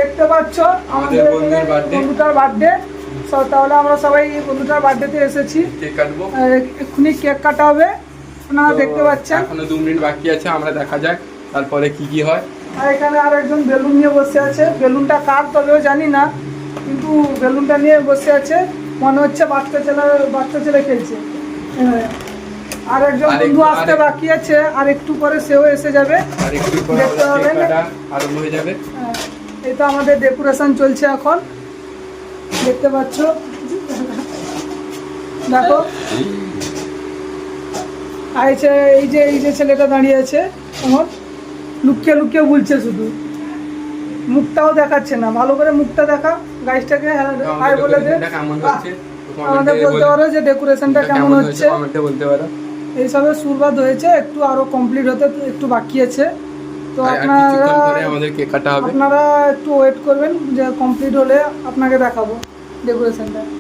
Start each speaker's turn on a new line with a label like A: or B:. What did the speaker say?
A: দেখতে পাচ্ছ আমাদের বন্ধুটার বার্থডে। তাহলে আমরা সবাই বন্ধুটার বার্থডেতে এসেছি,
B: কেক কাটবো,
A: এক্ষুনি কেক কাটা হবে, আপনারা দেখতে পাচ্ছেন।
B: এখনো 2 মিনিট বাকি আছে, আমরা দেখা যাক তারপরে কি হয়।
A: আর এখানে আর একজন বেলুন নিয়ে বসে আছে, বেলুনটা কার তবেও জানি না, কিন্তু বেলুনটা নিয়ে বসে আছে, মনে হচ্ছে বাচ্চা ছেলে খেলছে। আর একজন বন্ধু আসতে বাকি আছে, আর একটু পরে সেও এসে যাবে,
B: আর একটু পরে
A: দেখতে পাবেন
B: আরম্ভ হয়ে যাবে।
A: এই তো আমাদের ডেকোরেশন চলছে এখন, দেখতে পাচ্ছ। দেখো এই যে ছেলেটা দাঁড়িয়ে আছে, এখন লুকিয়ে বলছে, শুধু মুখটাও দেখাচ্ছে না, ভালো করে মুখটা দেখা, গাইসটাকে হাই বলে দে। আমাদের বলতে পারো যে ডেকোরেশনটা কেমন হচ্ছে,
B: বলতে পারো।
A: এইসবের শুরুয়াত হয়েছে, একটু আরো কমপ্লিট হতে একটু বাকি আছে। তো আপনারা একটু ওয়েট করবেন, যে কমপ্লিট হলে আপনাকে দেখাবো ডেকোরেশনটা।